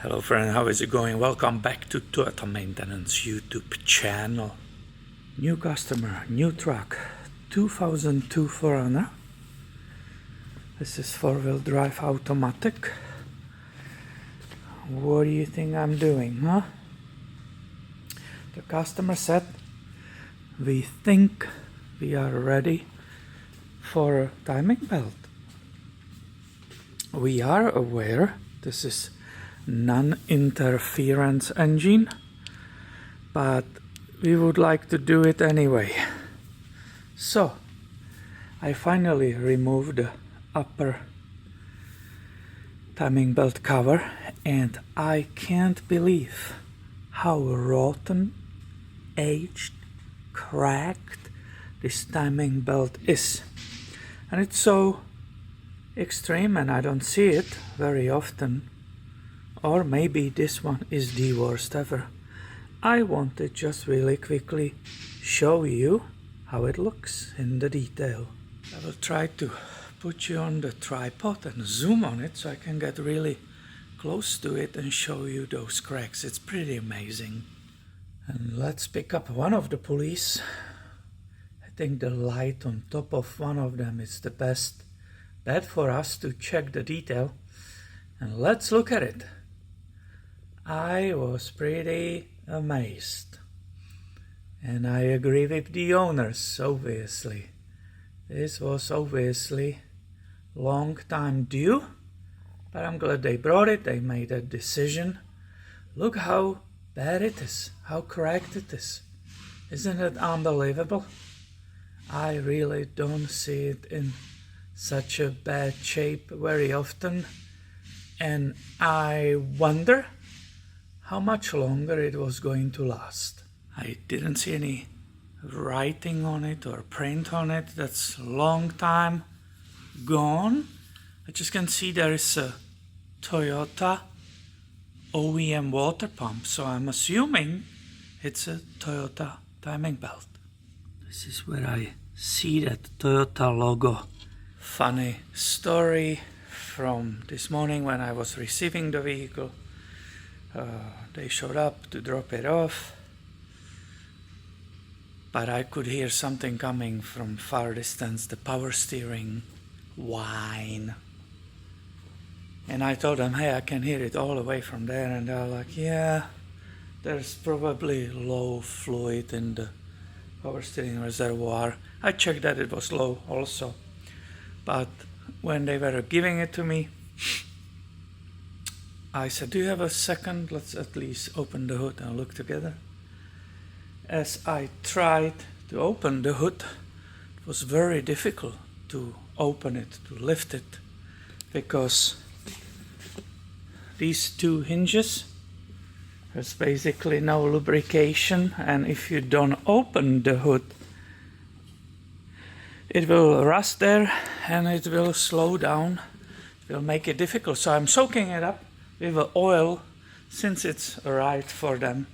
Hello friend, how is it going? Welcome back to Toyota Maintenance YouTube channel. New customer, new truck, 2002 4Runner. This is 4-wheel drive automatic. What do you think I'm doing, huh? The customer said, we think we are ready for a timing belt. We are aware this is non-interference engine, but we would like to do it anyway. So I finally removed the upper timing belt cover, and I can't believe how rotten, aged, cracked this timing belt is. And it's so extreme, and I don't see it very often. Or maybe this one is the worst ever. I want to just really quickly show you how it looks in the detail. I will try to put you on the tripod and zoom on it so I can get really close to it and show you those cracks. It's pretty amazing. And let's pick up one of the pulleys. I think the light on top of one of them is the best bet for us to check the detail. And let's look at it. I was pretty amazed, and I agree with the owners, obviously. This was obviously long time due, but I'm glad they brought it, they made a decision. Look how bad it is, how cracked it is. Isn't it unbelievable? I really don't see it in such a bad shape very often, and I wonder how much longer it was going to last. I didn't see any writing on it or print on it. That's a long time gone. I just can see there is a Toyota OEM water pump, so I'm assuming it's a Toyota timing belt. This is where I see that Toyota logo. Funny story from this morning when I was receiving the vehicle. They showed up to drop it off, but I could hear something coming from far distance, the power steering whine. And I told them, hey, I can hear it all the way from there. And they're like, yeah, there's probably low fluid in the power steering reservoir. I checked that it was low also. But when they were giving it to me, I said, do you have a second? Let's at least open the hood and look together. As I tried to open the hood, it was very difficult to open it, to lift it, because these two hinges, there's basically no lubrication, and if you don't open the hood, it will rust there and it will slow down. It will make it difficult. So I'm soaking it up with oil since it's right for them.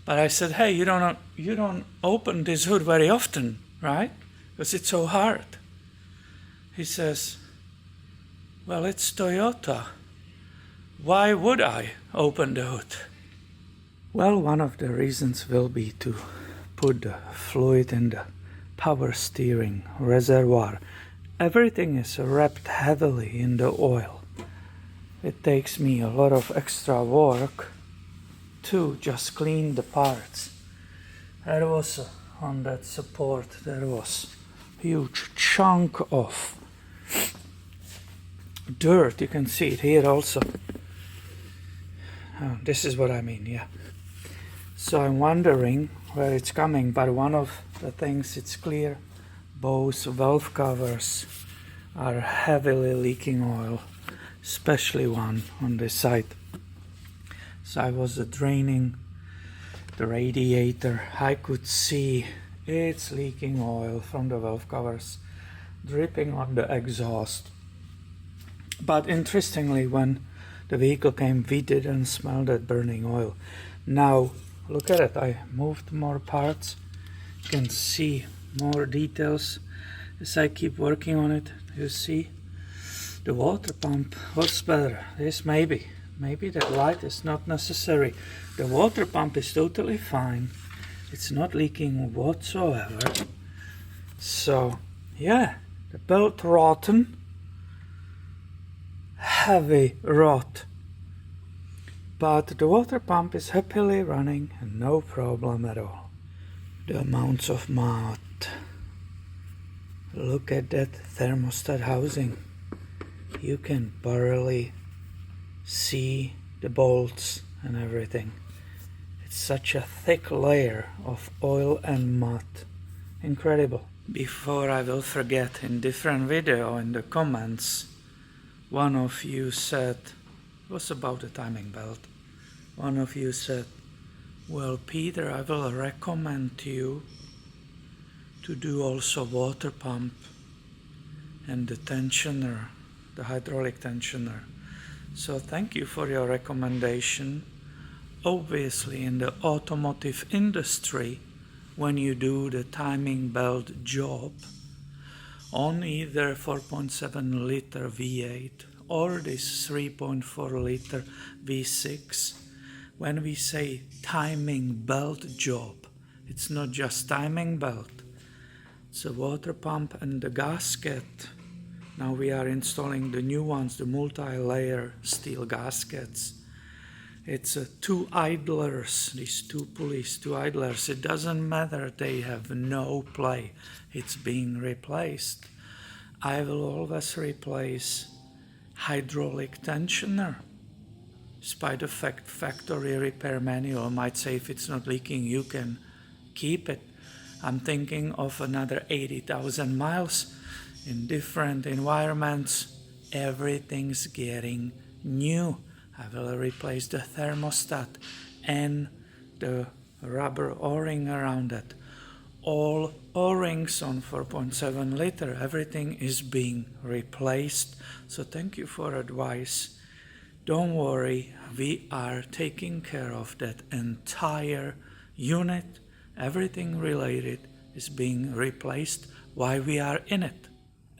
But I said, hey, you don't open this hood very often, right? Because it's so hard. He says, well, it's Toyota. Why would I open the hood? Well, one of the reasons will be to put the fluid in the power steering reservoir. Everything is wrapped heavily in the oil. It takes me a lot of extra work to just clean the parts. There was on that support, there was a huge chunk of dirt. You can see it here also. This is what I mean, yeah. So I'm wondering where it's coming, but one of the things, it's clear, both valve covers are heavily leaking oil, especially one on this side. So I was draining the radiator. I could see it's leaking oil from the valve covers, dripping on the exhaust. But interestingly, when the vehicle came, we didn't smell that burning oil. Now, look at it. I moved more parts. You can see more details as I keep working on it. You see, the water pump was better. This maybe maybe that light is not necessary. The water pump is totally fine. It's not leaking whatsoever. So yeah, the belt rotten, heavy rot. But the water pump is happily running and no problem at all. The amounts of mud. Look at that thermostat housing. You can barely see the bolts and everything. It's such a thick layer of oil and mud. Incredible. Before I will forget, in different video in the comments, one of you said, it was about the timing belt. One of you said, well, Peter, I will recommend you to do also water pump and the tensioner, the hydraulic tensioner. So thank you for your recommendation. Obviously in the automotive industry, when you do the timing belt job on either 4.7 liter V8 or this 3.4 liter V6, when we say timing belt job, it's not just timing belt. It's a water pump and the gasket. Now we are installing the new ones, the multi-layer steel gaskets. It's two idlers, these two pulleys, two idlers. It doesn't matter, they have no play. It's being replaced. I will always replace hydraulic tensioner. Despite the fact factory repair manual might say if it's not leaking, you can keep it. I'm thinking of another 80,000 miles in different environments. Everything's getting new. I will replace the thermostat and the rubber o-ring around it. All o-rings on 4.7 liter, everything is being replaced. So thank you for advice. Don't worry, we are taking care of that entire unit. Everything related is being replaced while we are in it.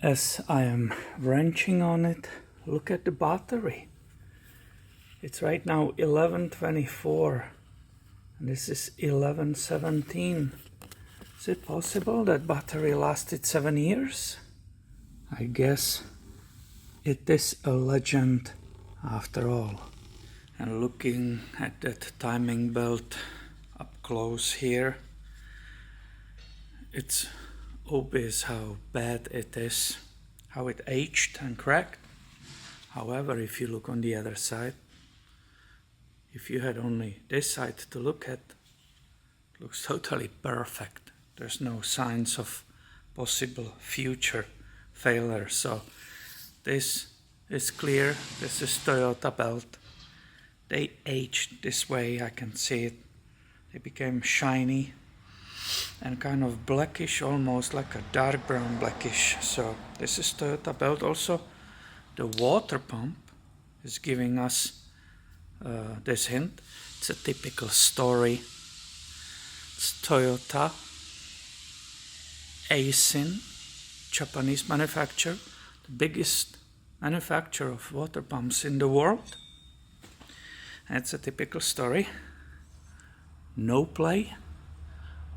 As I am wrenching on it, look at the battery. It's right now 1124 and this is 1117. Is it possible that battery lasted 7 years? I guess it is a legend after all. And looking at that timing belt up close here, it's obvious how bad it is, how it aged and cracked. However, if you look on the other side, if you had only this side to look at, it looks totally perfect. There's no signs of possible future failure. So this is clear. This is Toyota belt. They aged this way, I can see it. They became shiny and kind of blackish, almost like a dark brown blackish. So this is Toyota belt. Also the water pump is giving us this hint. It's a typical story. It's Toyota, Aisin, Japanese manufacturer, the biggest manufacturer of water pumps in the world. And it's a typical story. No play,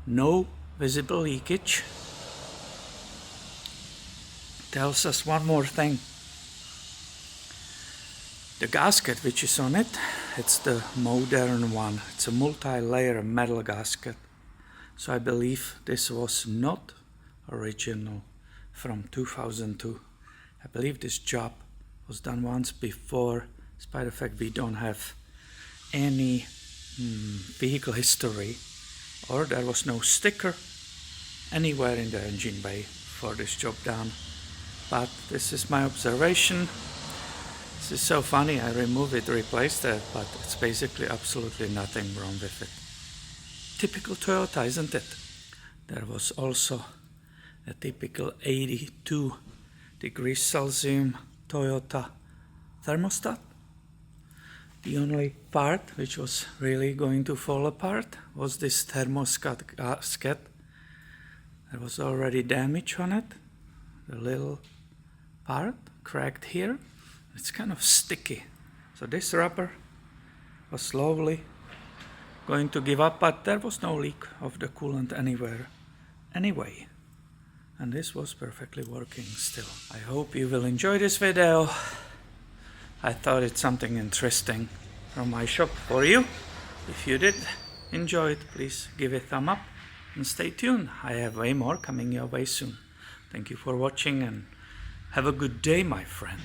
no visible leakage. Tells us one more thing. The gasket which is on it, it's the modern one. It's a multi-layer metal gasket. So I believe this was not original from 2002. I believe this job was done once before, despite the fact we don't have any vehicle history, or there was no sticker anywhere in the engine bay for this job done. But this is my observation. This is so funny, I removed it, replaced it, but it's basically absolutely nothing wrong with it. Typical Toyota, isn't it? There was also a typical 82 degrees Celsius Toyota thermostat. The only part which was really going to fall apart was this thermostat gasket. There was already damage on it. The little part cracked here. It's kind of sticky. So this rubber was slowly going to give up, but there was no leak of the coolant anywhere anyway. And this was perfectly working still. I hope you will enjoy this video. I thought it's something interesting from my shop for you. If you did enjoy it, please give it a thumb up and stay tuned. I have way more coming your way soon. Thank you for watching and have a good day, my friend.